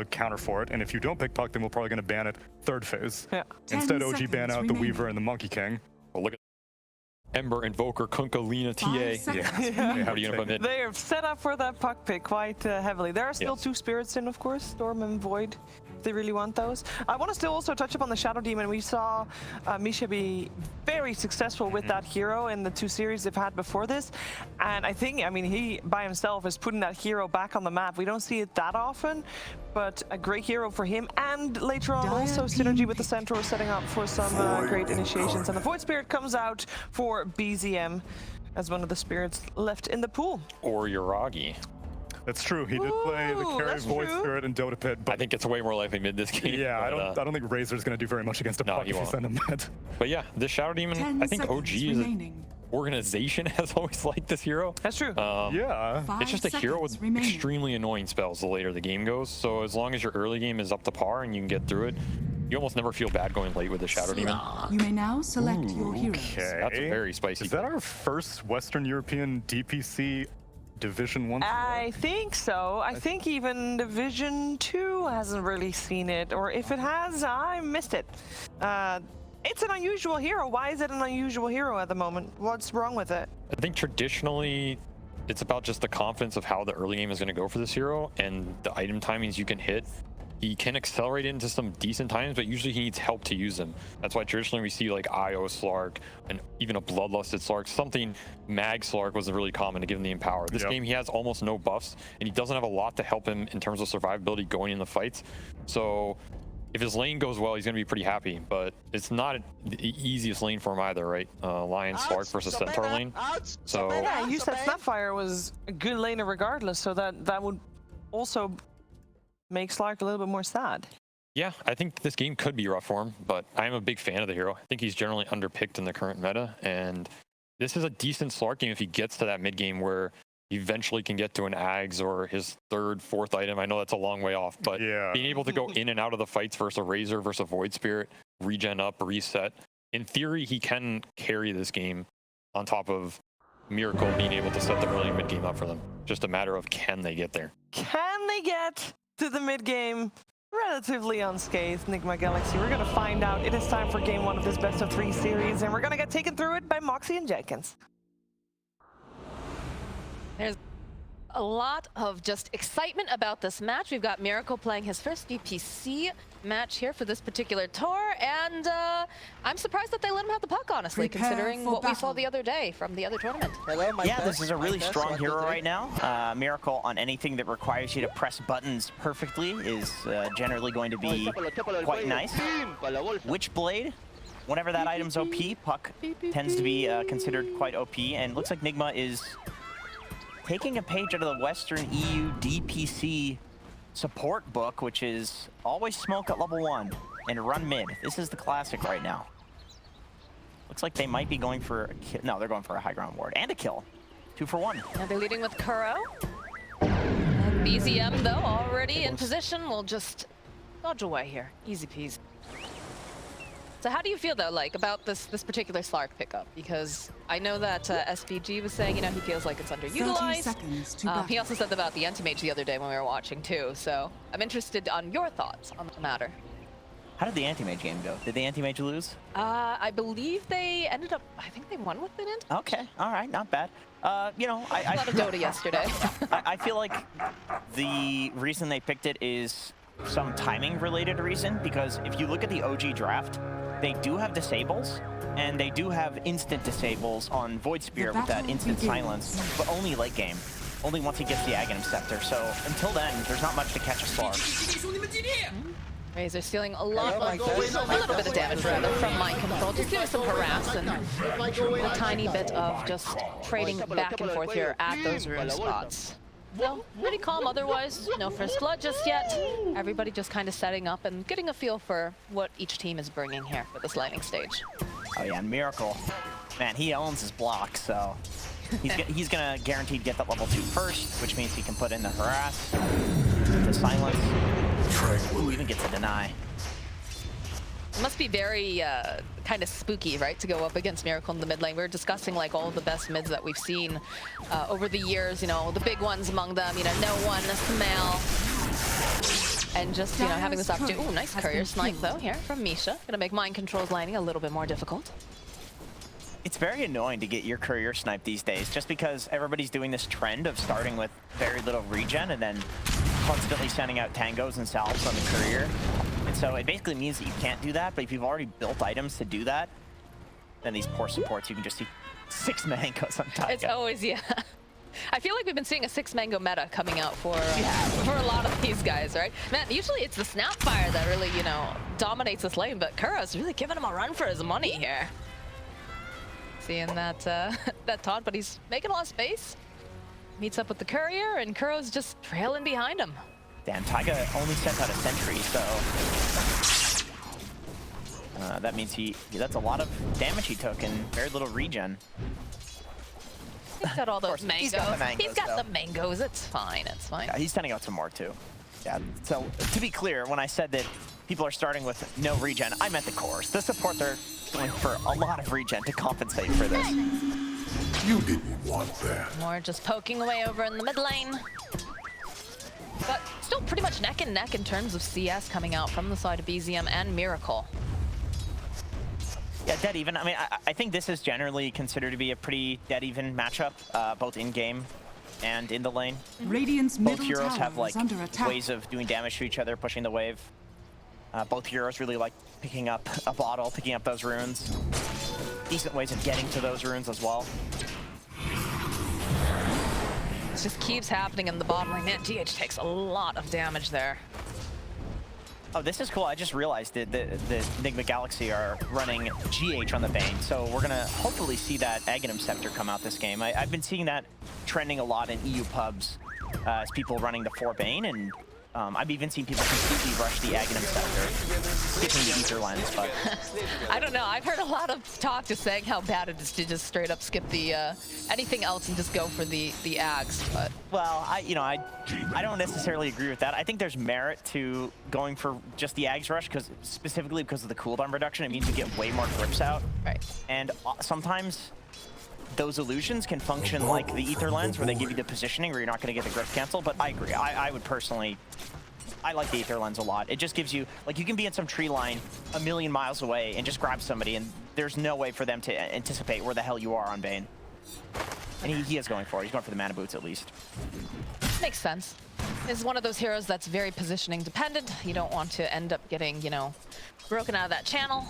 a counter for it. And if you don't pick Puck, then we're probably going to ban it third phase. Yeah. Instead, OG ban out the Weaver and the Monkey King. Well, look at Ember, Invoker, Kunkka, Lina, TA. Yeah. How do you put it? They are set up for that puck pick quite heavily. There are still two spirits in, of course, Storm and Void, if they really want those. I want to still also touch upon the Shadow Demon. We saw Misha be very successful with that hero in the 2 series they've had before this. And I think, I mean, he by himself is putting that hero back on the map. We don't see it that often, but a great hero for him. And later on, also synergy with the Centaur, setting up for some great initiations. And the Void Spirit comes out for BZM as one of the spirits left in the pool. Or Yuragi. That's true. He did play the carry Void Spirit and Dota Pit, but I think it's way more likely mid this game. Yeah, but, I don't think Razor's going to do very much against a Puck if you send him mid. But yeah, this Shadow Demon, I think OG is organization has always liked this hero. That's true. Yeah. It's just a hero with extremely annoying spells the later the game goes. So as long as your early game is up to par and you can get through it, you almost never feel bad going late with the Shadow Demon. You may now select your heroes. Okay. That's very spicy. Is that our first Western European DPC Division 1? I think so. I think even Division 2 hasn't really seen it, or if it has, I missed it. It's an unusual hero. Why is it an unusual hero at the moment? What's wrong with it? I think traditionally, it's about just the confidence of how the early game is going to go for this hero and the item timings you can hit. He can accelerate into some decent times, but usually he needs help to use them. That's why traditionally we see like IO Slark and even a Bloodlusted Slark. Something Mag Slark was really common to give him the Empower. This game he has almost no buffs, and he doesn't have a lot to help him in terms of survivability going in the fights. So if his lane goes well, he's going to be pretty happy, but it's not the easiest lane for him either, right? Lion Slark versus Centaur lane. So yeah, you said Snapfire was a good laner regardless, so that would also make Slark a little bit more sad. Yeah, I think this game could be rough for him, but I'm a big fan of the hero. I think he's generally underpicked in the current meta, and this is a decent Slark game if he gets to that mid game where he eventually can get to an Ags or his 3rd, 4th item. I know that's a long way off, but being able to go in and out of the fights versus a Razor versus a Void Spirit, regen up, reset, in theory, he can carry this game on top of Miracle being able to set the early mid game up for them. Just a matter of can they get there. Can they get to the mid game relatively unscathed, Nigma Galaxy? We're going to find out. It is time for game 1 of this best of 3 series, and we're going to get taken through it by Moxie and Jenkins. There's a lot of just excitement about this match. We've got Miracle playing his first DPC match here for this particular tour, and I'm surprised that they let him have the puck, honestly, considering what we saw the other day from the other tournament. Yeah, this is a really strong hero right now. Miracle on anything that requires you to press buttons perfectly is generally going to be quite nice. Witchblade, whenever that item's OP, Puck tends to be considered quite OP, and looks like Nigma is taking a page out of the Western EU DPC support book, which is always smoke at level 1 and run mid. This is the classic right now. Looks like they might be going for a kill. No, they're going for a high ground ward and a kill. 2 for 1. Now they're leading with Kuro. And BZM, though, already in position, will just dodge away here. Easy peasy. So how do you feel, though, like, about this particular Slark pickup? Because I know that SVG was saying, you know, he feels like it's underutilized. He also said that about the Anti-Mage the other day when we were watching, too. So I'm interested on your thoughts on the matter. How did the Anti-Mage game go? Did the Anti-Mage lose? I believe they ended up, I think they won with an Anti-Mage. Okay, all right, not bad. You know, I thought of Dota yesterday. I feel like the reason they picked it is some timing related reason, because if you look at the OG draft, they do have disables, and they do have instant disables on Void Spirit with that instant silence, but only late game. Only once he gets the Aghanim Scepter. So until then, there's not much to catch a Slark. Razor stealing a little bit of damage rather from mind control, just doing some harass and a tiny bit of just trading back and forth here at those rune spots. No, pretty calm otherwise. No first blood just yet. Everybody just kind of setting up and getting a feel for what each team is bringing here for this lightning stage. Oh yeah, Miracle. Man, he owns his block, so he's gonna guaranteed get that level 2 first, which means he can put in the harass, the silence. Ooh, even gets a deny. It must be very kind of spooky, right, to go up against Miracle in the mid lane. We were discussing like all of the best mids that we've seen over the years, you know, the big ones among them, you know, No One, Smell, and just, you know, having this Dire's opportunity. Ooh, turret nice has courier been snipe killed. though here from Misha. Gonna make mind controls lining a little bit more difficult. It's very annoying to get your courier snipe these days, just because everybody's doing this trend of starting with very little regen and then constantly sending out tangos and salves on the courier. And so it basically means that you can't do that, but if you've already built items to do that, then these poor supports, you can just see 6 mangoes on Taiga. It's always, yeah. I feel like we've been seeing a 6 mango meta coming out for a lot of these guys, right? Man, usually it's the Snapfire that really, you know, dominates this lane, but Kuro's really giving him a run for his money here. Seeing that that taunt, but he's making a lot of space. Meets up with the courier, and Kuro's just trailing behind him. Damn, Taiga only sent out a sentry, so that means that's a lot of damage he took and very little regen. He's got all those mangoes. He's got the mangoes, He's got though. the mangoes. It's fine. It's fine. Yeah, he's sending out some more too. Yeah, so to be clear, when I said that people are starting with no regen, I meant the cores. The supports are going for a lot of regen to compensate for this. You didn't want that. More just poking away over in the mid lane. But still pretty much neck and neck in terms of CS coming out from the side of BZM and Miracle. Yeah, dead even. I mean, I think this is generally considered to be a pretty dead even matchup, both in game and in the lane. Radiant's Both middle heroes tower have like is under attack. ways of doing damage to each other, pushing the wave. Both heroes really like picking up a bottle, picking up those runes. Decent ways of getting to those runes as well. It just keeps happening in the bottom lane. Man, GH takes a lot of damage there. Oh, this is cool. I just realized that the Enigma Galaxy are running GH on the Bane, so we're gonna hopefully see that Aghanim Scepter come out this game. I've been seeing that trending a lot in EU pubs as people running the 4 Bane, and I've even seen people completely rush the Aghanim Scepter, skipping the Ether Lens, but... I don't know. I've heard a lot of talk just saying how bad it is to just straight up skip the anything else and just go for the Ags, but... Well, I don't necessarily agree with that. I think there's merit to going for just the Ags rush, specifically because of the cooldown reduction. It means you get way more grips out. Right. And sometimes those illusions can function like the Ether Lens, where they give you the positioning where you're not going to get the grip cancel. But I agree. I would personally... I like the Ether Lens a lot. It just gives you... Like, you can be in some tree line a million miles away and just grab somebody, and there's no way for them to anticipate where the hell you are on Bane. And he is going for it. He's going for the mana boots, at least. Makes sense. This is one of those heroes that's very positioning dependent. You don't want to end up getting, you know, broken out of that channel.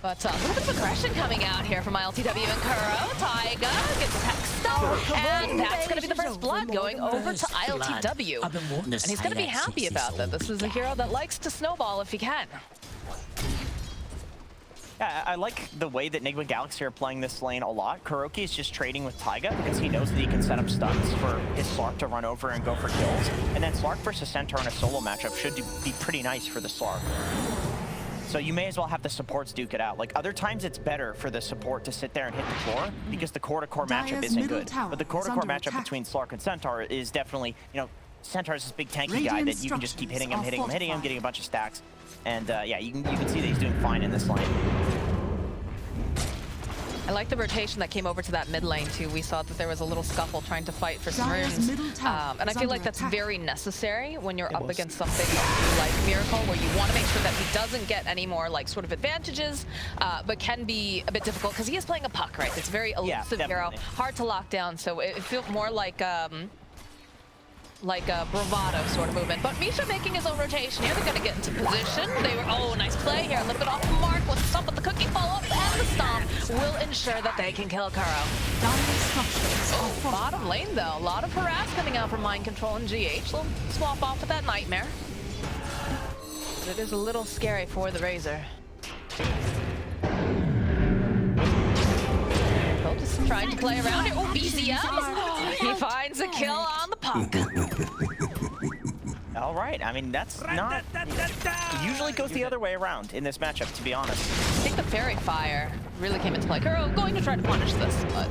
But a little bit of aggression coming out here from ILTW and Kuro. Taiga gets hexed up, and that's going to be the first blood going over to ILTW. And he's going to be happy about that. This is a hero that likes to snowball if he can. Yeah, I like the way that Enigma Galaxy are playing this lane a lot. Kuroki is just trading with Taiga because he knows that he can set up stuns for his Slark to run over and go for kills. And then Slark versus Centaur in a solo matchup should be pretty nice for the Slark. So you may as well have the supports duke it out. Like, other times it's better for the support to sit there and hit the core because the core-to-core matchup isn't good. But the core-to-core matchup between Slark and Centaur is definitely, you know, Centaur is this big tanky guy that you can just keep hitting him, getting a bunch of stacks. And yeah, you can see that he's doing fine in this lane. I like the rotation that came over to that mid lane too. We saw that there was a little scuffle trying to fight for some runes. And I feel like that's very necessary when you're up against something like Miracle, where you want to make sure that he doesn't get any more like sort of advantages, but can be a bit difficult because he is playing a puck, right? It's very elusive hero, hard to lock down. So it feels more like a bravado sort of movement. But Misha making his own rotation here. They're going to get into position. They were, oh, nice play here. A little bit off the mark. Let's stop with the cookie follow-up, and the stomp will ensure that they can kill Kuro. Bottom lane, though. A lot of harass coming out from Mind Control and GH. They'll swap off with that Nightmare. But it is a little scary for the Razor. Just trying to play around here. Oh, BZM! He finds a kill on the puck. All right, I mean, that's not... It usually goes the other way around in this matchup, to be honest. I think the Fairy Fire really came into play. Kuro going to try to punish this, but...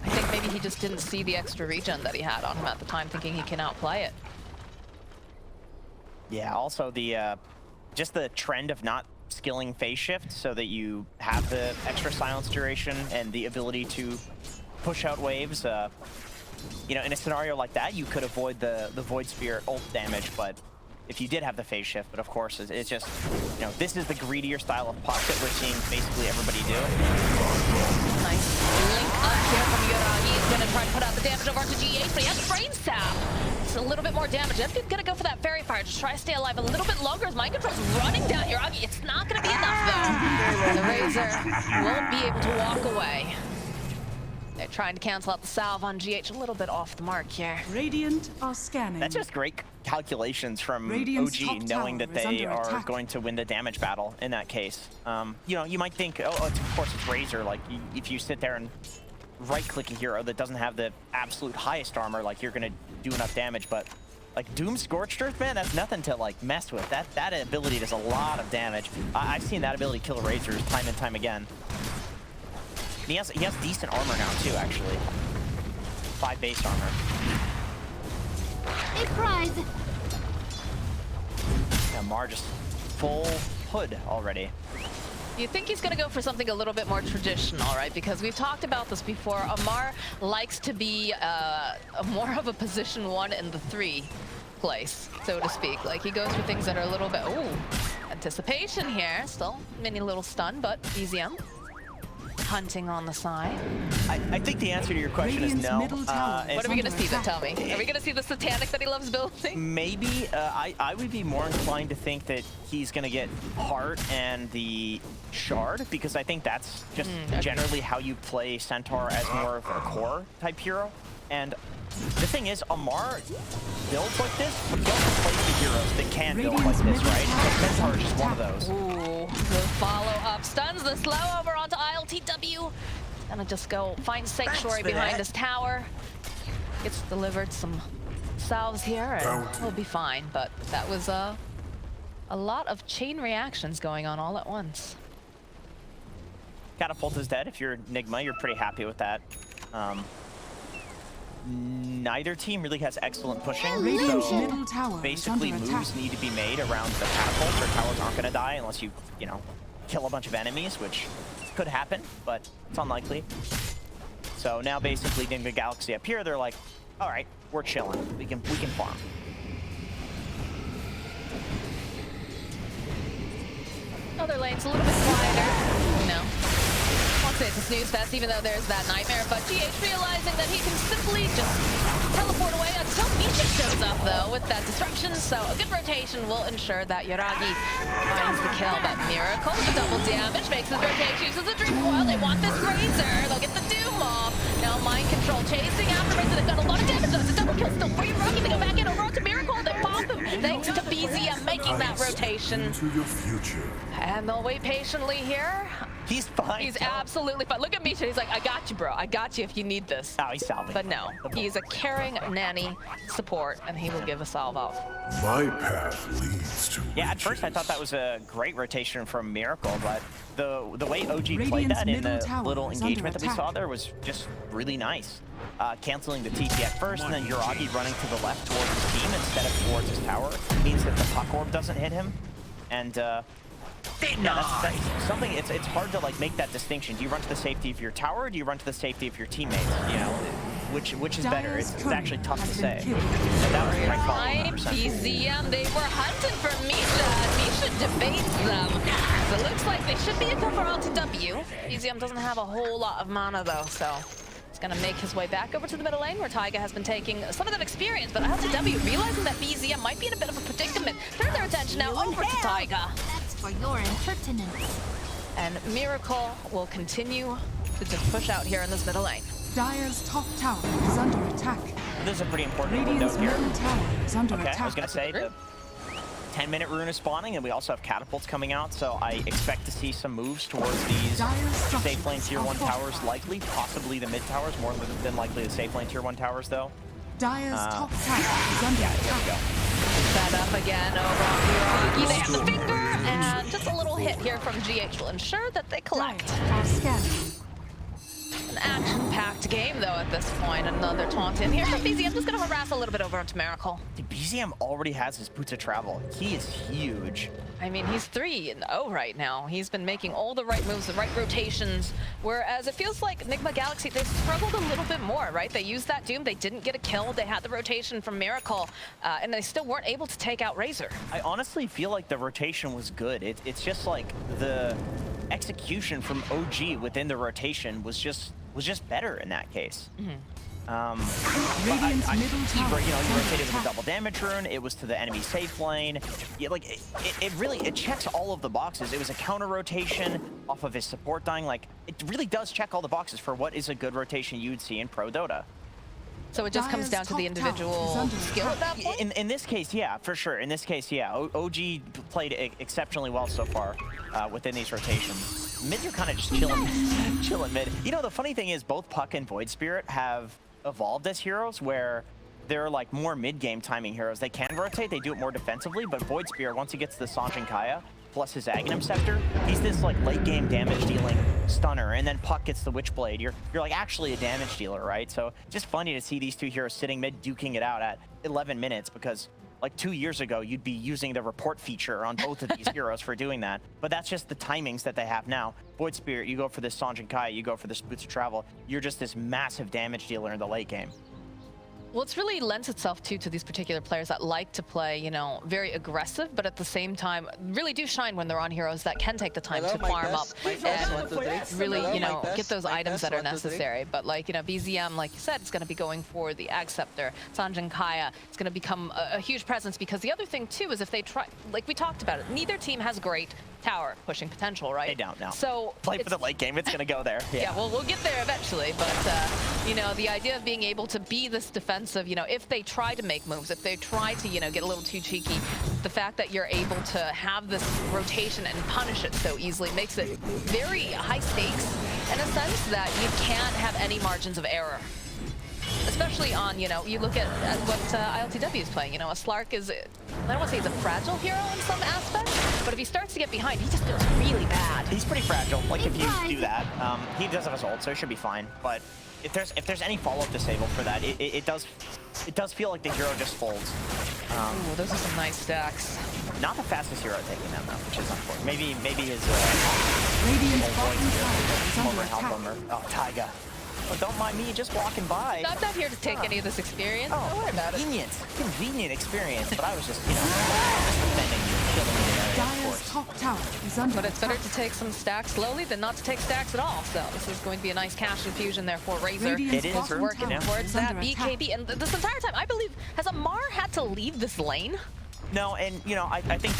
I think maybe he just didn't see the extra regen that he had on him at the time, thinking he can outplay it. Yeah, also the... just the trend of not skilling phase shift so that you have the extra silence duration and the ability to push out waves. You know, in a scenario like that, you could avoid the Void Spear ult damage, but if you did have the phase shift, but of course it's just, you know, this is the greedier style of puck that we're seeing basically everybody do. Nice link up here from Yoragi. He's gonna try to put out the damage over to GH, but he has Brain Sap. It's a little bit more damage. I'm gonna go for that Fairy Fire, just try to stay alive a little bit longer as Mind Control's running down Yoragi. It's not gonna be enough though. The Razor won't be able to walk away. They're trying to cancel out the salve on GH, a little bit off the mark here. Radiant are scanning. That's just great calculations from Radiant's OG, top knowing tower that is they under are attack. going to win the damage battle in that case. You know, you might think, oh, of course it's Razor. Like, if you sit there and right-click a hero that doesn't have the absolute highest armor, like, you're going to do enough damage. But, like, Doom Scorched Earth, man, that's nothing to, like, mess with. That ability does a lot of damage. I've seen that ability kill Razors time and time again. And he has decent armor now, too, actually. 5 base armor. A prize. Yeah, Mar just full hood already. You think he's going to go for something a little bit more traditional, right? Because we've talked about this before. Amar likes to be more of a position 1 in the 3 place, so to speak. Like, he goes for things that are a little bit... Ooh, anticipation here. Still mini little stun, but EZM. Hunting on the side. I think the answer to your question Radiant's is no. middle tower What are we going to see then? attack. Tell me. Are we going to see the Satanic that he loves building? Maybe. I would be more inclined to think that he's going to get Heart and the Shard, because I think that's just generally how you play Centaur as more of a core type hero. And the thing is, Amar builds like this, but he also plays the heroes that can build like this, right? And Centaur is just one of those. Ooh, the follow-up stuns the slow over onto ILTW. Gonna just go find sanctuary behind his tower. Gets delivered some salves here, and we'll be fine. But that was a lot of chain reactions going on all at once. Catapult is dead. If you're Nigma, you're pretty happy with that. Neither team really has excellent pushing, Radiant's so middle tower basically is under moves attack. need to be made around the catapults, or towers aren't going to die unless you know, kill a bunch of enemies, which could happen, but it's unlikely. So now basically in the Galaxy up here, they're like, all right, we're chilling. We can farm. Other lane's a little bit quieter, you know. Won't say it's a snooze fest, even though there's that nightmare, but GH realizing that he can simply just teleport away until Misha shows up, though, with that destruction. So a good rotation will ensure that Yoragi finds the kill. But Miracle with the double damage makes his rotation, uses the Dream Coil. They want this Razor. They'll get the Doom off. Now Mind Control chasing after Razor. They've done a lot of damage, though. It's a double kill still for Yoragi. They go back in over to Miracle. They pop him, thanks to BZM making that rotation. Into your future. And they'll wait patiently here. He's fine. He's absolutely fine. Look at Misha. He's like, I got you, bro. I got you if you need this. Oh, he's salving. But no, he's a caring nanny support, and he will give a salve off. My path leads to Yeah, at first I thought that was a great rotation from Miracle, but the way OG played that in middle the tower little is engagement that under we saw attack. there was just really nice. Canceling the TP at first, and then Yoragi running to the left towards his team instead of towards his tower means that the puck orb doesn't hit him. And yeah, that's something. It's hard to like make that distinction. Do you run to the safety of your tower, or do you run to the safety of your teammates? You know, which is better? It's actually tough to say. And that was the right call. 100%. BZM, they were hunting for Misha, and Misha debates them. So it looks like they should be a cover on to W. BZM doesn't have a whole lot of mana though, so he's gonna make his way back over to the middle lane where Taiga has been taking some of that experience, but out to W, realizing that BZM might be in a bit of a predicament, turn their attention now over to Taiga. That's for your impertinence. And Miracle will continue to just push out here in this middle lane. Dire's top tower is under attack. This is a pretty important Radiant's window here. middle tower is under Okay, attack. I was gonna say the 10-minute rune is spawning, and we also have catapults coming out, so I expect to see some moves towards these safe lane tier 1 towers, likely, possibly the mid towers, more than likely the safe lane tier 1 towers, though. Dire's top tower is under Here we attack. go. Set up again over on Yoragi. They have the finger, and just a little hit here from GH will ensure that they collect. Dire are scanning. An action-packed game, though, at this point. Another taunt in here from BZM. Just going to harass a little bit over onto Miracle. BZM already has his boots of travel. He is huge. I mean, he's 3-0 right now. He's been making all the right moves, the right rotations, whereas it feels like Enigma Galaxy, they struggled a little bit more, right? They used that Doom, they didn't get a kill, they had the rotation from Miracle, and they still weren't able to take out Razor. I honestly feel like the rotation was good. It's just like the execution from OG within the rotation was just better in that case. Radiant's middle tower You is under rotated with a attack. double damage rune. It was to the enemy safe lane. Yeah, like it checks all of the boxes. It was a counter rotation off of his support dying. Like it really does check all the boxes for what is a good rotation you'd see in pro Dota. So it just comes down to the individual skill at that point? In this case, yeah, for sure. In this case, yeah. OG played exceptionally well so far within these rotations. Mid, you're kind of just chilling mid. You know, the funny thing is both Puck and Void Spirit have evolved as heroes where they're like more mid-game timing heroes. They can rotate, they do it more defensively, but Void Spirit, once he gets the Sanjin Kaya plus his Aghanim Scepter, he's this like late-game damage-dealing stunner, and then Puck gets the Witchblade. You're like actually a damage dealer, right? So just funny to see these two heroes sitting mid duking it out at 11 minutes because like 2 years ago, you'd be using the report feature on both of these heroes for doing that. But that's just the timings that they have now. Void Spirit, you go for this Sanjin Kaya, you go for this Boots of Travel. You're just this massive damage dealer in the late game. Well, it's really lends itself too to these particular players that like to play, you know, very aggressive, but at the same time really do shine when they're on heroes that can take the time to farm up and really, you know, get those items that are necessary. But like, you know, BZM, like you said, it's going to be going for the Ag Scepter. Sanjin Kaya, it's going to become a huge presence because the other thing too is if they try, like we talked about it, neither team has great tower pushing potential, right? They don't know. So play for the late game, it's going to go there. Yeah, well, we'll get there eventually, but you know, the idea of being able to be this defensive, you know, if they try to make moves, if they try to, you know, get a little too cheeky, the fact that you're able to have this rotation and punish it so easily makes it very high stakes in a sense that you can't have any margins of error. Especially on, you know, you look at what ILTW is playing, you know, a Slark is, I don't want to say he's a fragile hero in some aspects, but if he starts to get behind, he just feels really bad. He's pretty fragile, like if you do that. He does have his ult, so he should be fine. But if there's any follow-up disable for that, it does feel like the hero just folds. Ooh, those are some nice stacks. Not the fastest hero taking them though, which is unfortunate. Maybe his Radiant's bottom tower is under attack. Oh, Taiga. Oh, don't mind me, just walking by. I'm not here to take any of this experience. Don't worry about it. Convenient experience. But I was just, you know, just defending you, killing you there, of Dire's course. top tower is under But it's better attack. to take some stacks slowly than not to take stacks at all. So this is going to be a nice cash infusion there for Razor. Radiant's It is bottom working tower towards is that under attack. BKB. And this entire time, I believe, has Amar had to leave this lane? No, and you know, I think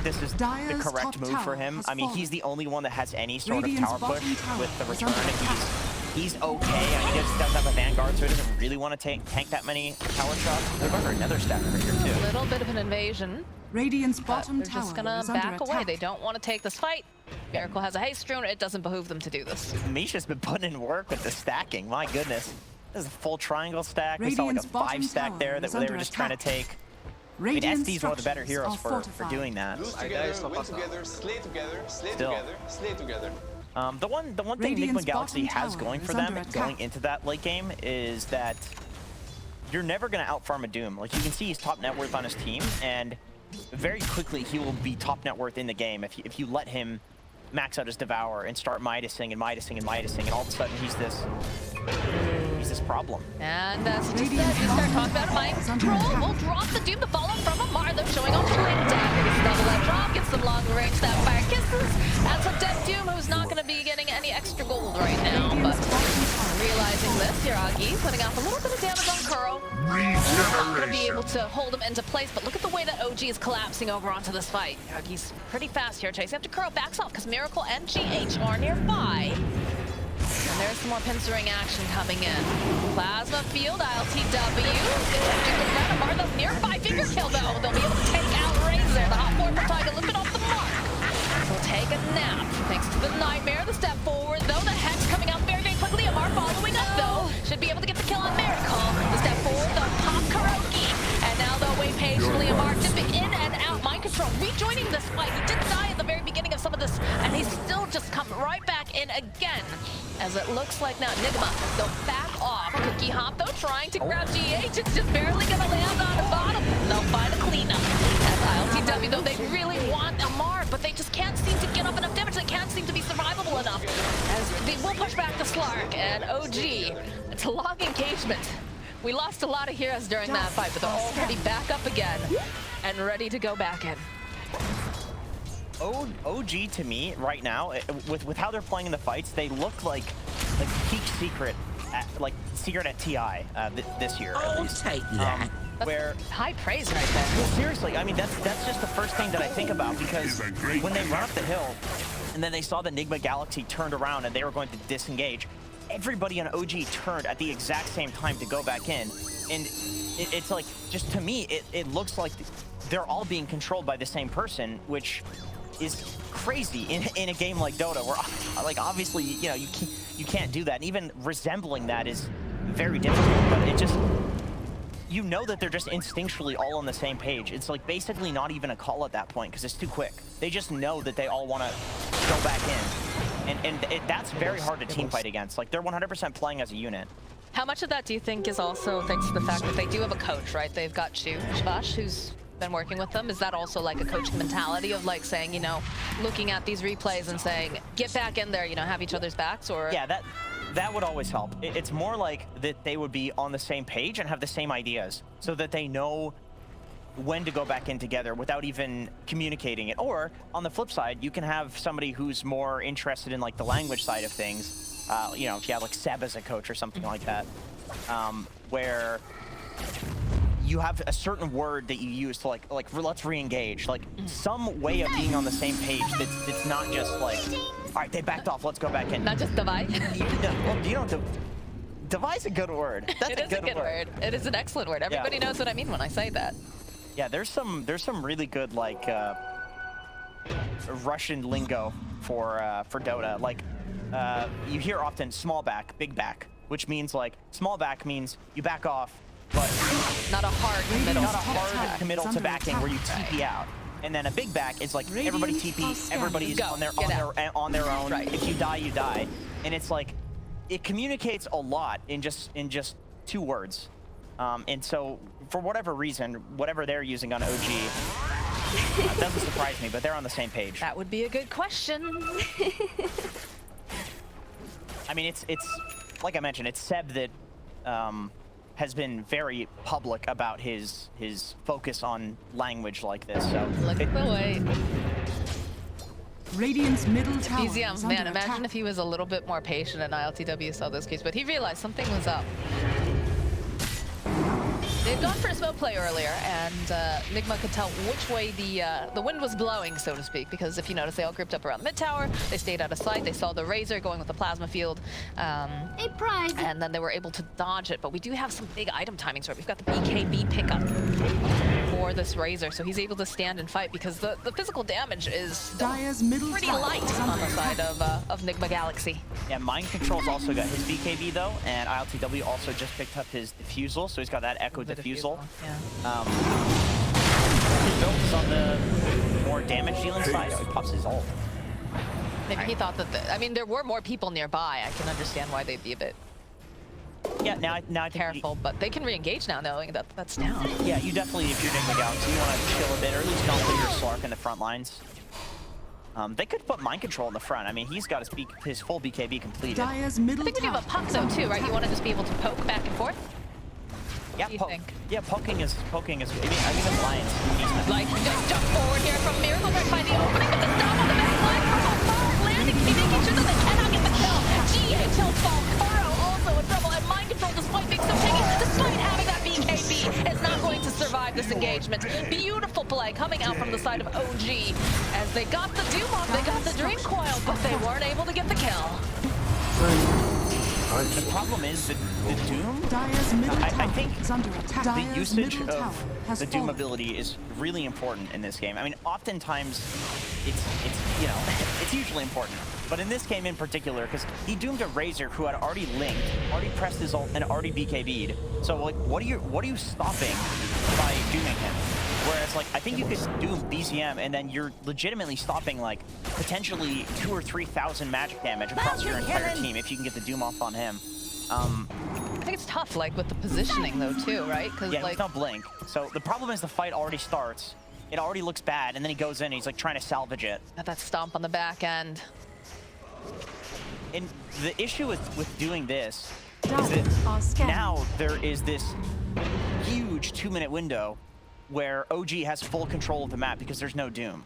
this is the Dire's correct top move for tower him. has I mean, fallen. he's the only one that has any sort Radiant's of tower push bottom tower with the is return. under attack. He's okay. I mean, he just doesn't have a Vanguard, so he doesn't really want to tank that many tower shots. They're going for another stack over here A too. little bit of an invasion. Radiant's But bottom they're tower just gonna is under back away. attack. They don't want to take this fight. Miracle has a haste rune. It doesn't behoove them to do this. Misha's been putting in work with the stacking. My goodness. This is a full triangle stack. We saw like a Radiant's bottom 5 stack tower there that is they were under just trying to attack. take. I mean, Radiant SD's one of the better heroes structures for are doing that. Lose together, win together, slay together, slay Still. together, slay together. The one thing Radiant's Enigma Galaxy bottom has tower going for is them under attack. going into that late game is that you're never going to outfarm a Doom. Like, you can see he's top net worth on his team, and very quickly he will be top net worth in the game if you let him max out his Devour and start Midasing and Midasing and Midasing, and all of a sudden he's this problem. And as you just said, we start talking about mind control. We'll drop the Doom, the follow from Amar, though, showing off Twin Dagger. Gets double that drop, gets some long range Sapphire Kisses. And some dead Doom, who's not going to be getting any extra gold right now. But realizing this, Hiragi putting off a little bit of damage on Kuro. Not going to be able to hold him into place, but look at the way that OG is collapsing over onto this fight. Hiragi's pretty fast here, chasing after Kuro, backs off because Miracle and GH are nearby. And there's some more pincering action coming in. Plasma Field, ILTW. Amar, the nearby finger kill, though. They'll be able to take out Razor. The hot board for Taiga, a little bit off the mark. Will take a nap. Thanks to the Nightmare, the step forward, though. The Hex coming out very, very quickly. Amar following up, though. Should be able to get the kill on Miracle. The step forward, the pop Karaoke. And now they'll wait patiently. Amar dipping in and out. Mind control, rejoining this fight. He did die at the very beginning of some of this, and he's still just just come right back in again. As it looks like now, Nigma, they'll back off. Cookie Hop, though, trying to grab GH. It's just barely going to land on the bottom. They'll find a cleanup. As ILTW, though, they really want a mark, but they just can't seem to get up enough damage. They can't seem to be survivable enough. As they will push back the Slark and OG. It's a long engagement. We lost a lot of heroes during that fight, but they're already back up again and ready to go back in. OG to me right now, with how they're playing in the fights, they look like peak secret, secret at TI this year. At least. Take that. Where high praise right there. Well, seriously, I mean that's just the first thing that I think about, because when they run up the hill and then they saw the Nigma Galaxy turned around and they were going to disengage, everybody on OG turned at the exact same time to go back in, and it's like, just to me, it looks like they're all being controlled by the same person, which is crazy in a game like Dota, where like obviously you can't do that, and even resembling that is very difficult. But it just, you know that they're just instinctually all on the same page. It's like basically not even a call at that point because it's too quick. They just know that they all want to go back in, and that's very hard to team fight against. Like, they're 100% playing as a unit. How much of that do you think is also thanks to the fact that they do have a coach, right? They've got Shvash, who's been working with them. Is that also like a coach mentality of like saying, you know, looking at these replays and saying, get back in there, you know, have each other's backs? Or yeah, that would always help. It's more like that they would be on the same page and have the same ideas, so that they know when to go back in together without even communicating it. Or on the flip side, you can have somebody who's more interested in like the language side of things. You know, if you have like Seb as a coach or something like that, where you have a certain word that you use to like let's re-engage, like some way of being on the same page that's not just like, all right, they backed off, let's go back in. not just divide? Divide's a good word. That's It is a good word. It is an excellent word. Everybody knows what I mean when I say that. Yeah, there's some really good like Russian lingo for Dota. Like you hear often small back, big back, which means like small back means you back off, but not a hard committal. Not a hard committal to backing where you TP out. And then a big back is like everybody TP, everybody's on their own. Right. If you die, you die. And it's like it communicates a lot in just 2 words. And so for whatever reason, whatever they're using on OG, doesn't surprise me, but they're on the same page. That would be a good question. I mean, it's like I mentioned, it's Seb that has been very public about his focus on language like this. So look at the way. Radiant's middle tower. BZM, man, imagine if he was a little bit more patient and ILTW saw this case, but he realized something was up. They'd gone for a smoke play earlier, and Nigma could tell which way the wind was blowing, so to speak, because if you notice, they all grouped up around mid tower. They stayed out of sight. They saw the Razor going with the plasma field, A prize. and then they were able to dodge it. But we do have some big item timings. Right, we've got the BKB pickup for this Razor, so he's able to stand and fight because the physical damage is pretty light on the side of Nigma Galaxy. Yeah, Mind Control's also got his BKB though, and ILTW also just picked up his Diffusal, so he's got that Echo Diffusal. Yeah. His build is on the more damage dealing side. He pops his ult. Maybe he thought that, I mean, there were more people nearby. I can understand why they'd be a bit now I think careful, but they can re-engage now knowing that that's down. Yeah, you definitely, if you're Nigma Galaxy, you want to chill a bit, or at least don't put your Slark in the front lines. They could put Mind Control in the front. I mean, he's got his full BKB completed. I think when you have a puck though too, right? You want to just be able to poke back and forth. Yeah, poking is. I mean, even Lions. Like, just jump forward here from Miracle right by the opening, but the stop on the back line from Fall landing, making sure that they cannot get the kill. GHL fall. Karo also in trouble, and Mind Control, despite being so tanky, despite having that BKB, is not going to survive this engagement. Beautiful play coming out from the side of OG, as they got the Doom on, they got the Dream Coil, but they weren't able to get the kill. The problem is that the Doom, I think the usage of the Doom ability is really important in this game. I mean, oftentimes it's you know, it's usually important. But in this game in particular, because he doomed a Razor who had already linked, already pressed his ult, and already BKB'd. So like, what are you stopping by dooming him? Whereas, like, I think you could Doom BZM and then you're legitimately stopping, like, potentially 2,000 or 3,000 magic damage across your entire team if you can get the Doom off on him. I think it's tough, like, with the positioning, though, too, right? Because Yeah, like, there's no blink. So the problem is the fight already starts. It already looks bad, and then he goes in and he's, like, trying to salvage it. got that stomp on the back end. And the issue with doing this is Diamonds are that scanned. now there is this huge 2-minute window where OG has full control of the map because there's no Doom.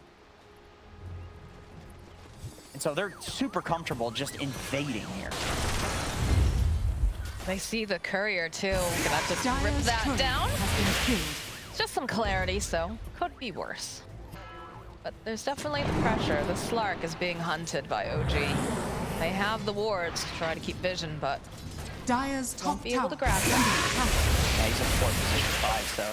And so they're super comfortable just invading here. They see the courier, too. Gonna just rip Dire's that turret down. has been killed. Just some clarity, so could be worse. But there's definitely the pressure. The Slark is being hunted by OG. They have the wards to try to keep vision, but Dire's top won't be able tower to grab is under that. attack. Yeah, he's in 4 position 5, so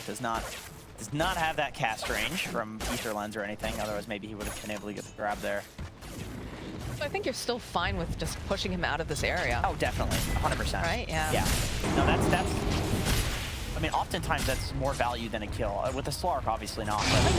does not have that cast range from Ether Lens or anything. Otherwise, maybe he would have been able to get the grab there. I think you're still fine with just pushing him out of this area. Oh, definitely, 100%. Right? Yeah. Yeah. No, that's. I mean, oftentimes that's more value than a kill. With the Slark, obviously not. But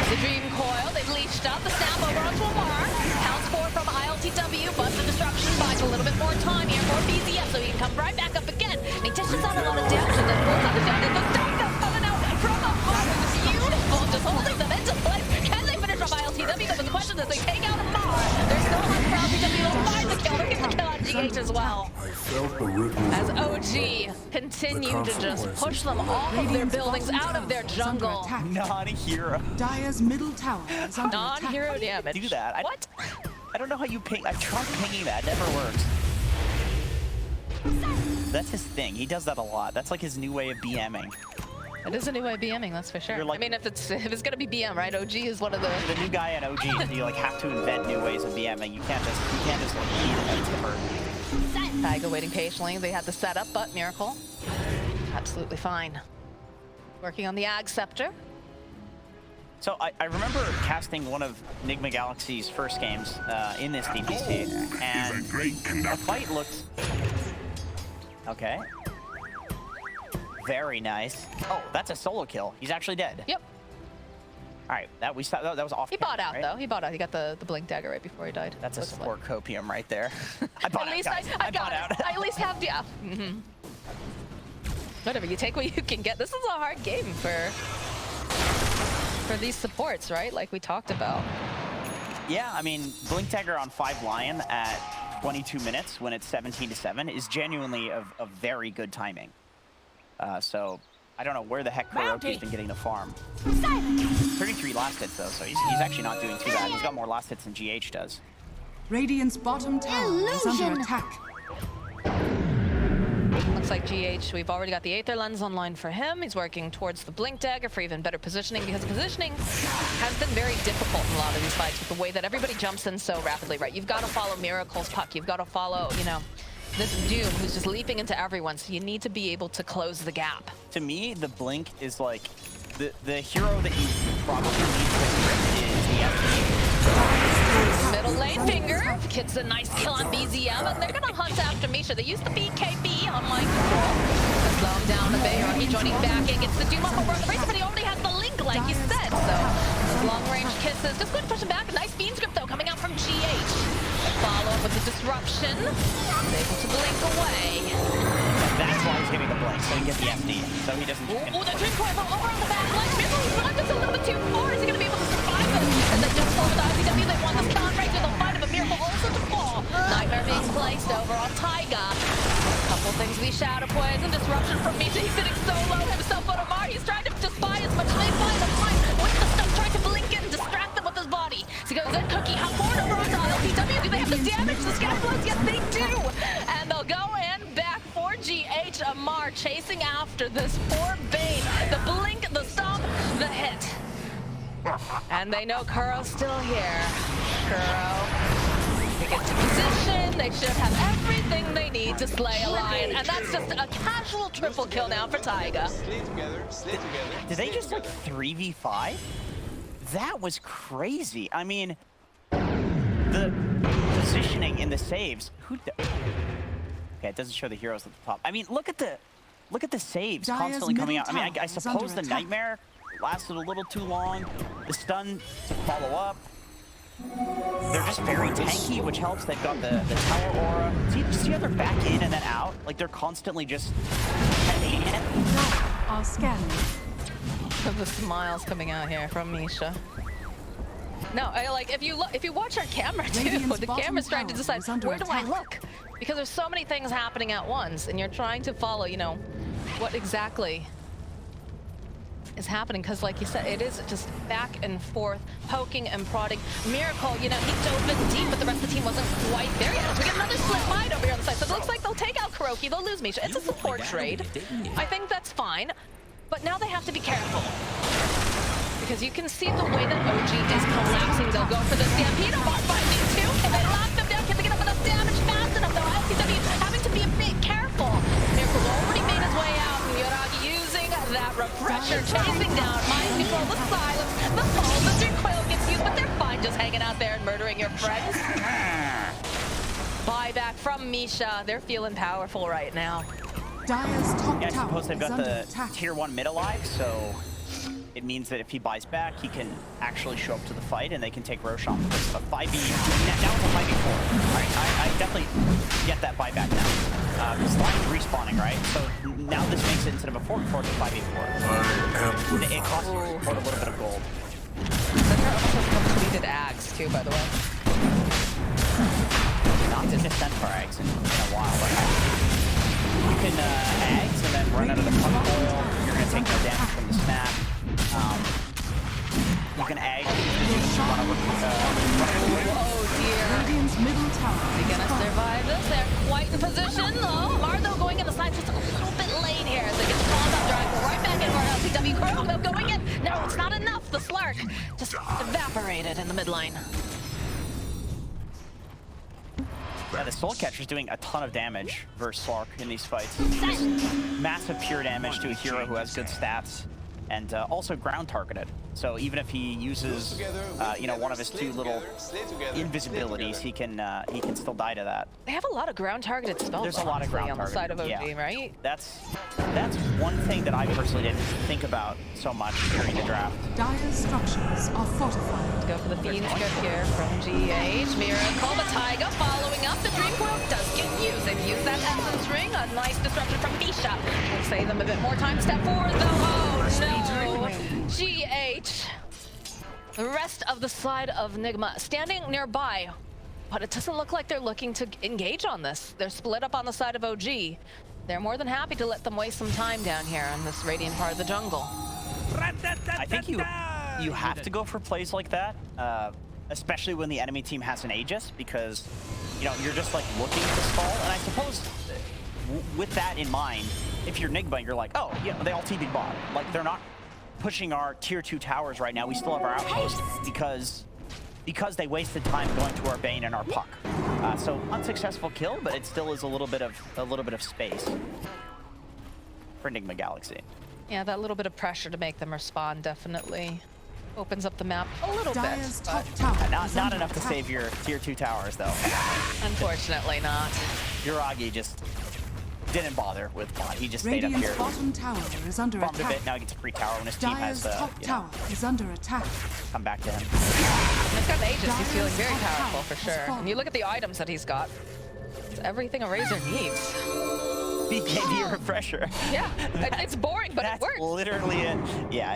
The Dream Coil, they've leashed up the snap over onto Amar. Counts 4 from ILTW, but the disruption buys a little bit more time here for BZM, so he can come right back up again. And he dishes out a lot of damage, and then pulls out the down. The Dota coming out from Amar. Beautiful, just holding them into place. Can they finish off ILTW? But the question is, they take out Amar. There's no hunt for ILTW. They'll find the kill. They'll get the kill on GH as well. I felt the ripples As of OG continue to just push them off of their Radiant's buildings, bottom out of their tower is under jungle. attack. not a hero. Dire's middle tower is under attack. Non-hero damage. Do that. What? I don't know how you ping. I've tried pinging that. It never works. That's his thing. He does that a lot. That's like his new way of BMing. It is a new way of BMing, that's for sure. You're like- I mean, if it's gonna be BM, right? OG is one of the. The new guy at OG, you like have to invent new ways of BMing. You can't just like eat it as the bird. Taiga waiting patiently. They had the setup, but Miracle, absolutely fine. Working on the Ag Scepter. So I remember casting one of Nigma Galaxy's first games in this DPC, and the fight looked okay. Very nice. Oh, that's a solo kill. He's actually dead. Yep. All right, that was off. He bought camera, out right? though. He bought out. He got the blink dagger right before he died. That's a Looks support copium right there. I bought At out, least guys. I got bought out. it. I at least have yeah. Whatever. You take what you can get. This is a hard game for these supports, right? Like we talked about. Yeah, I mean, Blink Dagger on 5 Lion at 22 minutes when it's 17-7 is genuinely of very good timing. So I don't know where the heck Kuroki's been getting the farm. 33 last hits though, so he's actually not doing too bad. He's got more last hits than GH does. Radiant's bottom tower is under attack. Looks like GH, we've already got the Aether Lens online for him. He's working towards the Blink Dagger for even better positioning, because the positioning has been very difficult in a lot of these fights with the way that everybody jumps in so rapidly, right? You've got to follow Miracle's puck. You've got to follow, you know, this Doom who's just leaping into everyone, so you need to be able to close the gap. To me, the Blink is like the hero that you probably need to script is the FD. Middle lane finger gets a nice kill on BZM, and they're gonna hunt after Misha. They use the BKB on my control to slow him down a bit. He joining back in, gets the Doom up over on the race, but he already has the link, like you said. So long range kisses, just going to push him back. A nice beam script though, coming out from GH. Follow up with the disruption, able to blink away. That's why he's giving the Blink, so he can get the FD, so he doesn't. Oh, the Dream Coil over on the back line. He's run just a little bit too far. Is he gonna be able to survive this? And they just pull with the ICW. They want this count right through the fight, but Miracle also to fall. Nightmare being placed over on Taiga. Couple things we shadow poison, disruption from Misha. He's sitting so low himself on Amar. He's trying to just buy as much as they buy the time with the stuff, trying to blink in, distract them with his body. So he goes in, Cookie, hop forward over onto LPW. Do they have the damage? The scatter blows? Yes, they do. And they'll go in back for GH. Amar chasing after this poor Bane. The blink, the stomp, the hit. And they know Kuro's still here. Kuro, they get to position. They should have everything they need to slay a lion. And that's just a casual triple kill now for Taiga. Slay together, slay together. Did they slay just like together. 3v5? That was crazy. I mean, the positioning in the saves. Okay, it doesn't show the heroes at the top. I mean, look at the saves Dire's constantly coming middle out. I mean, I tower is suppose under the attack. Nightmare lasted a little too long. The stun to follow up. They're just very tanky, which helps. They've got the tower aura. See how they're back in and then out? Like they're constantly just heading in. I'll scan. The smiles coming out here from Misha. No, like if you watch our camera too, Radiant's the camera's trying to bottom decide tower is under where do I attack. look? Because there's so many things happening at once, and you're trying to follow, you know, what exactly is happening. Because like you said, it is just back and forth, poking and prodding. Miracle, you know, he dove in deep, but the rest of the team wasn't quite there yet. So we get another split fight over here on the side. So it looks like they'll take out Kuroki, they'll lose Misha. It's a support trade. I think that's fine. But now they have to be careful. Because you can see the way that OG is collapsing. They'll go for the Stampede. Bot finding two. Can they lock them down? Can they get up enough damage fast enough? Though LCW having to be a bit careful. Miracle already made his way out. And Yoragi using that refresher, chasing down. Mind control, the silence, the fall, the recoil gets used, but they're fine just hanging out there and murdering your friends. Buyback from Misha. They're feeling powerful right now. Dire's top Yeah, I tower suppose they've is got under the attack. tier 1 mid alive, so it means that if he buys back, he can actually show up to the fight and they can take Roshan. It's a 5v. Now it's a 5v4. Alright, I definitely get that buyback now. Because line's respawning, right? So now this makes it instead of a 4v4, it's a 5v4. It costs you a little bit of gold. Center almost has completed Ags too, by the way. Not to descent for Ags in a while, but you can Ags and then run out of the pump coil. You're going to take no damage from the snap. You can Ag. Oh dear. Radiant's middle tower Are they is gonna falling. survive this? They're quite in position though. Martho going in the side just a little bit late here as they get called up, driving right back into our LCW. Kuroki going in. No, it's not enough. The Slark just evaporated in the mid lane. Yeah, the Soul Catcher's doing a ton of damage versus Slark in these fights. Just massive pure damage to a hero who has good stats. And also ground targeted. So even if he uses, you know, one of his two little invisibilities, he can still die to that. They have a lot of ground targeted spells. There's a lot of ground on the side of OG, targeted, yeah. right? That's one thing that I personally didn't think about so much during the draft. Dire's structures are fortified. Go for the Fiend's Grip here from GH. Miracle, but Taiga following up. The Dream Coil does get used. They've used that Essence Ring. A nice disruption from Misha. We'll save them a bit more time. Step forward though. Oh no! GH. The rest of the side of Nigma standing nearby. But it doesn't look like they're looking to engage on this. They're split up on the side of OG. They're more than happy to let them waste some time down here in this Radiant part of the jungle. I think you have to go for plays like that, especially when the enemy team has an Aegis, because you know you're just like looking to stall. And I suppose with that in mind, if you're Nigma, you're like, oh, yeah, they all TB'd bot. Like they're not pushing our tier 2 towers right now. We still have our outpost because they wasted time going to our Bane and our Puck. So unsuccessful kill, but it still is a little bit of space for Enigma Galaxy. Yeah, that little bit of pressure to make them respond definitely opens up the map a little Dire's bit. top But tower Not is under enough to attack. save your tier 2 towers though. unfortunately not. Uragi just didn't bother with bot. He just stayed up Radiant's here. bottom tower is under Farmed a attack. bit, now he gets a free tower when his team Dire's has top you know, tower is under attack. come back to him. He's got the Aegis, he's feeling very Dire's top powerful tower for has sure. fallen. And you look at the items that he's got. It's everything a Razor needs. BKB refresher. Yeah, it's boring, but it That's works. literally it. Yeah,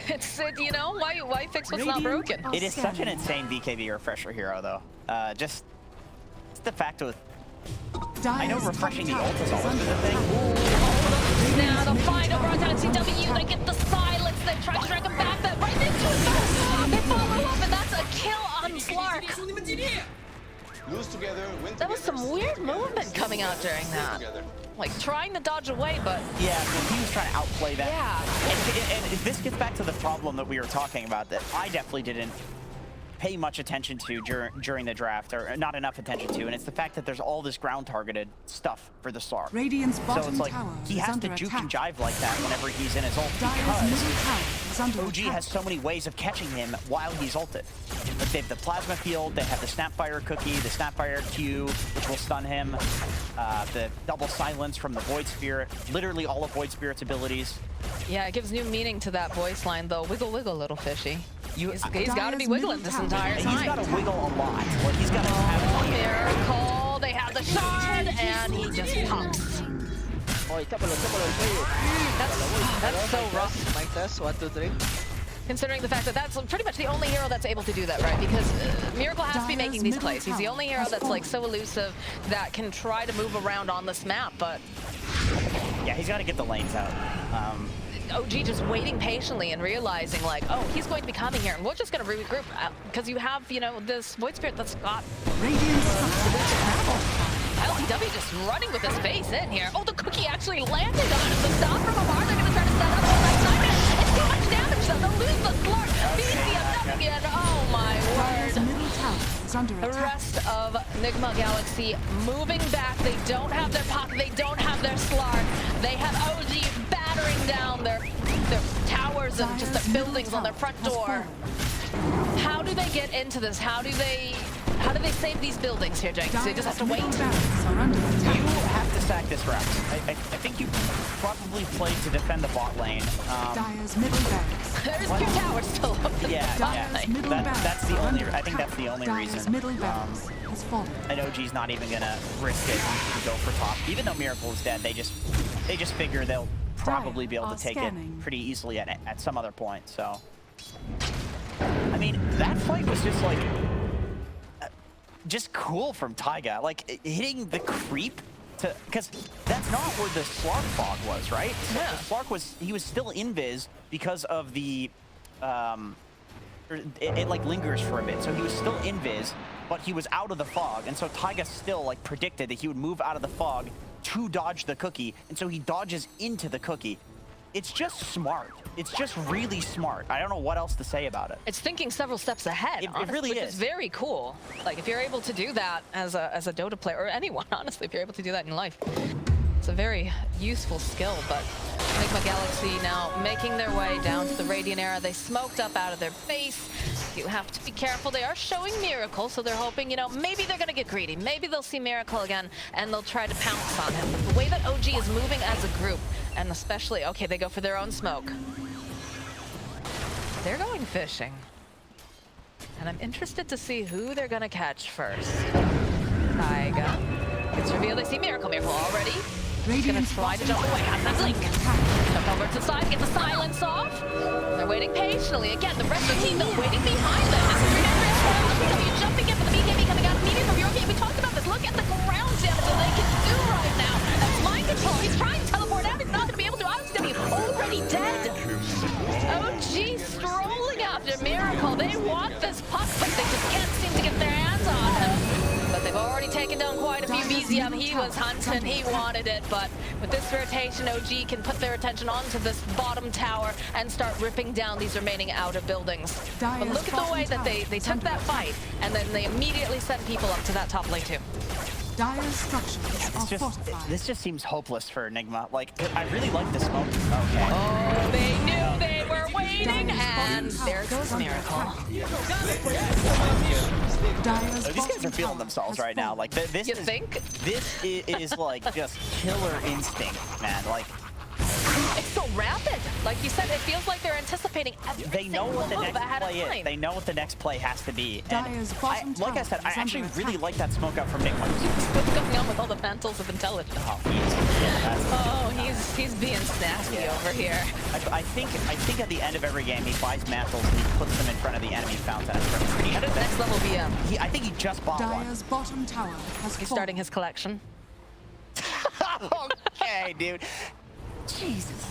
It's, you know, why fix what's not broken? it is such an insane BKB refresher hero though. Just the fact with I know Dire's refreshing the top ult is tower always under a thing. attack. Now the final brought down CW, they get the silence, they try to drag him back, but right into it. They follow up, and that's a kill on Slark. Lose together, win That was together, some slay weird together, movement coming out during slay that. together. Like trying to dodge away, but Yeah, he was trying to outplay that. Yeah. And this gets back to the problem that we were talking about that I definitely didn't pay much attention to during the draft, or not enough attention to, and it's the fact that there's all this ground targeted stuff for the Slark. Radiant's So bottom it's like tower he is has under to juke attack. and jive like that whenever he's in his ult Dire's because middle tower is is under OG attack. has so many ways of catching him while he's ulted. Like they have the plasma field, they have the snapfire cookie, the snapfire Q, which will stun him, the double silence from the Void Spirit, literally all of Void Spirit's abilities. Yeah, it gives new meaning to that voice line, though. Wiggle, wiggle, little fishy. He's got to be wiggling this entire time. He's got to wiggle a lot. Like he's got to have Miracle. They have the shard, and he just pops. That's so rough. Mic test, 1, 2, 3. Considering the fact that that's pretty much the only hero that's able to do that, right? Because Miracle has to be making these plays. He's the only hero that's like so elusive that can try to move around on this map, but... Yeah, he's got to get the lanes out. OG just waiting patiently and realizing like, oh, he's going to be coming here, and we're just going to regroup because you have, you know, this Void Spirit that's got... LCW just running with his face in here. Oh, the cookie actually landed on it. The stop from Amar, they're going to try to set up all that time. It's too much damage, though. They'll lose the Slurk. BCFW, and oh my word. The rest of Nigma Galaxy moving back. They don't have their pocket. They don't have their Slark. They have OG battering down their towers and just their buildings on their front door. How do they get into this? How do they save these buildings here, Jenks? They just have to wait. You have to sack this route. I think you probably played to defend the bot lane. There's two towers still up. That's the only. I think that's the only reason. And OG's not even gonna risk it to go for top. Even though Miracle is dead, they just figure they'll probably be able to take it pretty easily at some other point. So, I mean, that fight was just like. Just cool from Taiga, like hitting the creep to, because that's not where the Slark fog was, right? Yeah. The Slark was, he was still invis because of the, it like lingers for a bit, so he was still invis, but he was out of the fog, and so Taiga still like predicted that he would move out of the fog to dodge the cookie, and so he dodges into the cookie. It's just smart. It's just really smart. I don't know what else to say about it. It's thinking several steps ahead, It really which is. is very cool. Like, if you're able to do that as a Dota player, or anyone, honestly, if you're able to do that in life, it's a very useful skill. But Enigma Galaxy now making their way down to the Radiant era. They smoked up out of their base. You have to be careful. They are showing Miracle, so they're hoping, you know, maybe they're going to get greedy. Maybe they'll see Miracle again, and they'll try to pounce on him. But the way that OG is moving as a group, and especially, okay, they go for their own smoke. They're going fishing. And I'm interested to see who they're going to catch first. Taiga. It's revealed they see Miracle. Miracle already. He's going to try to jump away. Has that blink. Jump over to the side, get the silence off. They're waiting patiently. Again, the rest of the team, they're waiting behind them. This is LCW jumping in for the BKB coming out immediately from European. We talked about this. Look at the ground damage that they can do right now. That's mind control. He's trying to teleport out. He's not going to be able to. LCW already dead. OG strolling after Miracle. They want this puck, but they just can't seem to get their hands on him. But they've already taken down quite a few BZM. He was hunting, he wanted it, but with this rotation, OG can put their attention onto this bottom tower and start ripping down these remaining outer buildings. But look at the way that they took that fight, and then they immediately sent people up to that top lane too. Dire's structures are fortified. This just seems hopeless for Enigma. Like, I really like the smoke. Okay. Oh, they knew they were waiting, and there goes Miracle. These guys are feeling themselves right now. Like, this You think? This is like just killer instinct, man. Like, it's so rapid. Like you said, it feels like they're anticipating every they know what the next ahead play of time. is. They know what the next play has to be. And like I said, I is actually under really attack. like that smoke out from Enigma. What's going on with all the mantles of intelligence? He's being snappy over here. I think at the end of every game he buys mantles and he puts them in front of the enemy fountain. Pretty How does next level BM? I think he just bought Dire's bottom tower has He's fallen. starting his collection. Okay, dude. Jesus.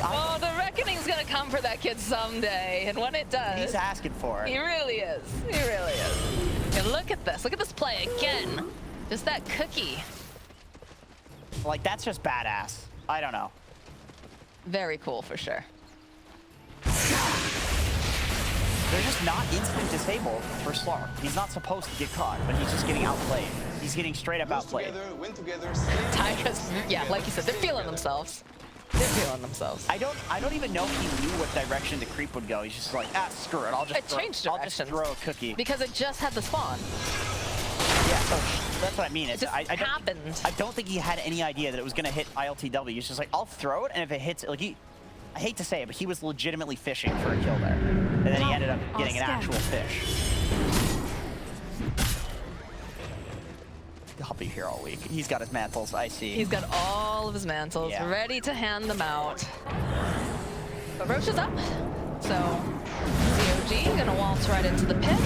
Oh, the reckoning's gonna come for that kid someday, and when it does, He's asking for it. he really is. He really is. And look at this. Look at this play again. Just that cookie. Like, that's just badass. I don't know. Very cool for sure. They're just not instant disabled for Slark. He's not supposed to get caught, but he's just getting outplayed. He's getting straight up outplayed. Win together, Tiger's, yeah, like you said, they're feeling themselves. They're feeling themselves. I don't even know if he knew what direction the creep would go. He's just like, screw it. I'll just throw a cookie. Because it just had the spawn. Yeah, so that's what I mean. It just happened. I don't think he had any idea that it was going to hit ILTW. He's just like, I'll throw it, and if it hits, like I hate to say it, but he was legitimately fishing for a kill there. And then he ended up getting an actual fish. I'll be here all week. He's got his mantles, I see. He's got all of his mantles ready to hand them out. But Roche is up, so COG gonna waltz right into the pit,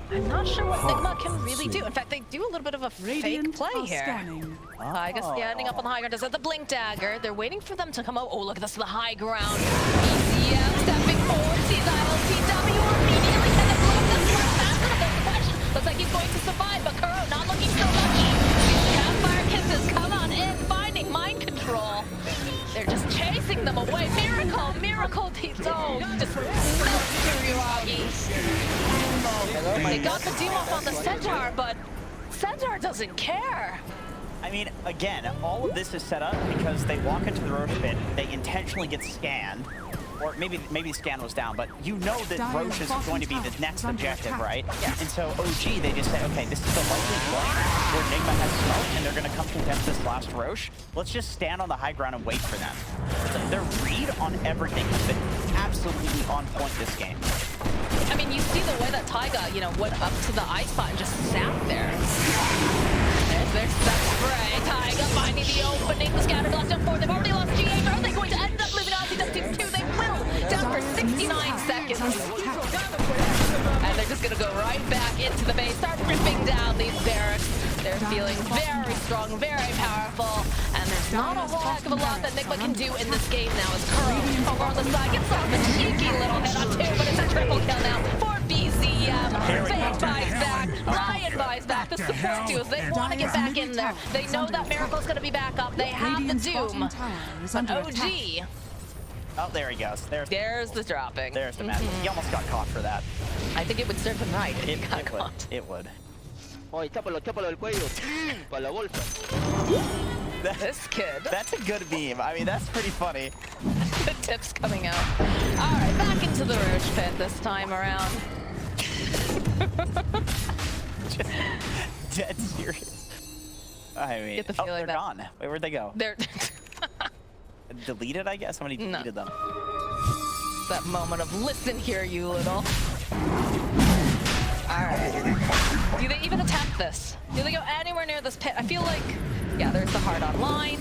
and I'm not sure what Nigma can really do. In fact, they do a little bit of a fake play here. I guess ending up on the high ground. Does that the blink dagger? They're waiting for them to come out. Oh, look at this, the high ground. ECM stepping forward, sees ILTW immediately, and the blow that's quite faster than the question. Looks like he's going to survive, but Kuro not looking so lucky. Campfire kisses come on in, finding mind control. They're just chasing them away. Miracle, just melts through Yuragi. They got the doom off on the Centaur, but Centaur doesn't care. I mean, again, all of this is set up because they walk into the Roche pit, they intentionally get scanned, or maybe the scan was down, but you know that Roche is going to be the next objective, right? Yeah. And so OG, they just say, okay, this is the likely point where Nigma has smoke, and they're going to come contest this last Roche. Let's just stand on the high ground and wait for them. Their read on everything has been absolutely on point this game. I mean, you see the way that Taiga, went up to the ice spot and just sat there. There's that spray. Taiga finding the opening. The scatter blast up 4. They've already lost GH. Are they going to end up losing ILTW 2? They will. Down for 69 seconds. And they're just going to go right back into the base. Start ripping down these barracks. They're feeling very strong, very powerful. And there's not a whole heck of a lot that Nigma can do in this game now as Kuro over on the side gets off a cheeky little hit on 2, but it's a triple kill now for BZM. Fade buys back. Ryan buys back. The support duos, they want to get back in there. They know that Miracle's going to be back up. They have the Doom. But OG... Oh, there he goes. There's the dropping. There's the match. He almost got caught for that. I think it would serve him right if he got caught. It would. This kid. That's a good meme. I mean, that's pretty funny. The tips coming out. All right, back into the Roche pit this time around. Dead serious. I mean, Get the feeling they're gone. Wait, where'd they go? They're deleted, I guess? Somebody deleted them. That moment of listen here, you little. Alright. Do they even attack this? Do they go anywhere near this pit? I feel like, yeah, there's the hard online.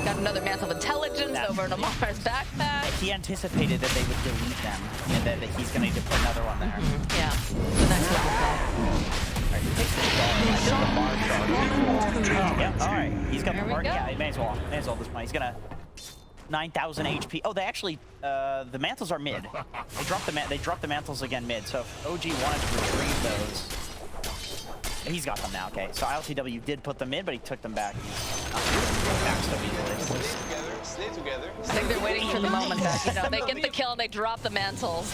Got another Mantle of Intelligence over in Amar's backpack. He anticipated that they would delete them, and that he's going to need to put another one there. Yeah, the next level play. Alright, he takes this ball. Yep, alright. He's got the mark. Yeah, he may as well at this point. He's going to 9,000 HP. Oh, they actually, the mantles are mid. They dropped the mantles again mid. So if OG wanted to retrieve those, he's got them now. Okay, so ILTW did put them mid, but he took them back. Back so easily. Stay together. I think they're waiting for the moment that they get the kill and they drop the mantles.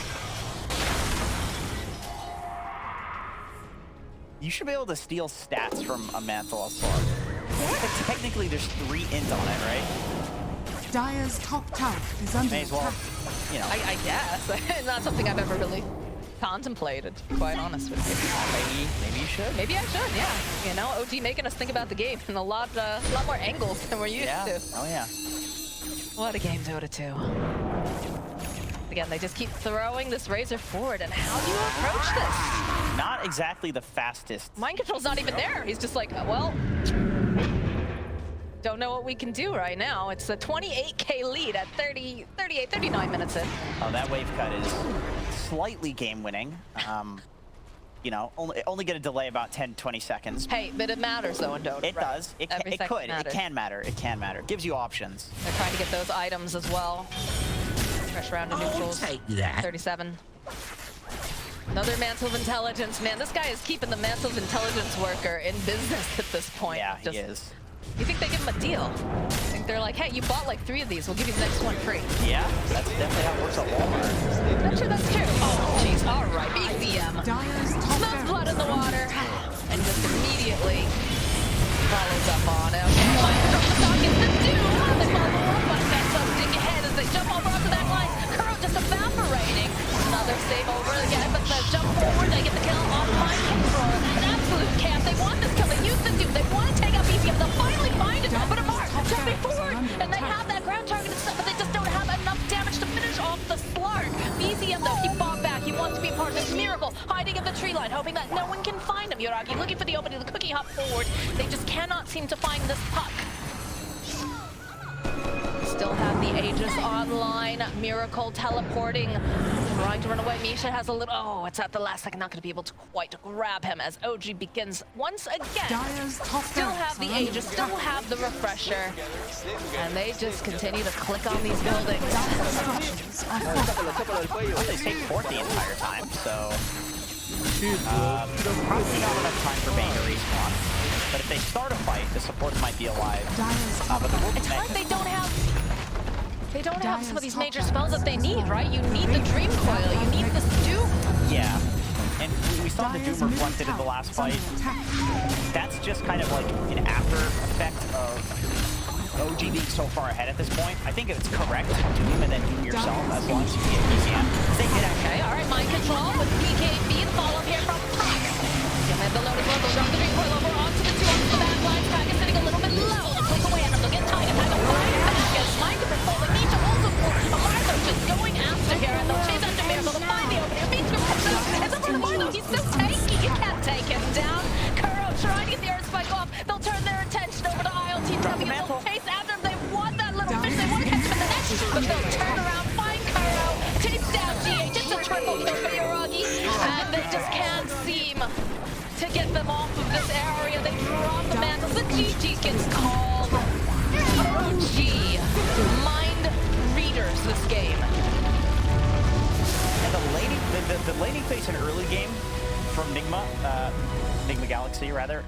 You should be able to steal stats from a mantle assault. Technically, there's 3 int on it, right? Dire's top tower is under May as well, attack. I guess. Not something I've ever really contemplated, to be quite honest with you. Maybe you should. Maybe I should, yeah. OG making us think about the game in a lot more angles than we're used to. Oh yeah. What a game, Dota 2. Again, they just keep throwing this Razor forward, and how do you approach this? Not exactly the fastest. Mind control's not even there. He's just like, well, don't know what we can do right now. It's a 28k lead at 39 minutes in. Oh, that wave cut is slightly game winning. Only gonna delay about 10-20 seconds. Hey, but it matters though in Dota. It does. It could. Matters. It can matter. It can matter. It gives you options. They're trying to get those items as well. Fresh round of neutrals. I'll take that. 37. Another Mantle of Intelligence. Man, this guy is keeping the Mantle of Intelligence worker in business at this point. Yeah, he is. You think they give him a deal? I think they're like, hey, you bought like 3 of these. We'll give you the next one free. Yeah, that's definitely how it works at Walmart. I'm sure that's true. Oh, jeez. All right, BZM. Smells blood in the water. And just immediately follows up on it. Okay, from the socket, the Doom. They follow up jump over onto that line. Kuro just evaporating. Another save over again, but the jump forward, they get the kill off mind control. An absolute camp. They want this kill. They use the dupe. They want to take out BCM. They'll finally find it. But Amar jumping forward, and they have that ground target and stuff, but they just don't have enough damage to finish off the Slark. BCM though, he fought back. He wants to be a part of this miracle, hiding in the tree line, hoping that no one can find him. Yoragi looking for the opening, the cookie hop forward. They just cannot seem to find this puck. Still have the Aegis online. Miracle teleporting, trying to run away. Misha has a little, oh, it's at the last second, not going to be able to quite grab him as OG begins once again. Still have the Aegis, still have the refresher, and they just continue to click on these buildings. They stay fourth the entire time, so probably not enough time for Bane to respawn. But if they start a fight, the supports might be alive. But the it's hard they don't have some of these major spells that they need, right? You need the Dream Coil, you need this Doom. Yeah, and we saw the Doom reflected in the last fight. That's just kind of like an after effect of OG being so far ahead at this point. I think it's correct to Doom and then Doom yourself as long as you get PCM. They did okay, all right, mind control with BKB, the follow here from Puck. The Lotus Local drop the Dream Coil over onto the two onto the back line. Pack is sitting a little bit low. Click away, and they'll get tied. Pack will find back as Mind control. They need to hold the fort. Amartho just going after here, and they'll chase after Miracle. They'll find the opening. Beats group comes out. It's up on Amartho. He's still tanky. You can't take him down. Kuro trying to get the air spike off. They'll turn their attention over to ILTW. They'll chase after him. They want that little fish. They want to catch him in the net, but they'll turn around, find Kuro, takes down GH. It's a triple kill for Yoragi, and they just can't seem to get them off of this area. They drop the mantles. The GG gets called. OG mind readers this game. And the laning phase in early game from Nigma Galaxy rather,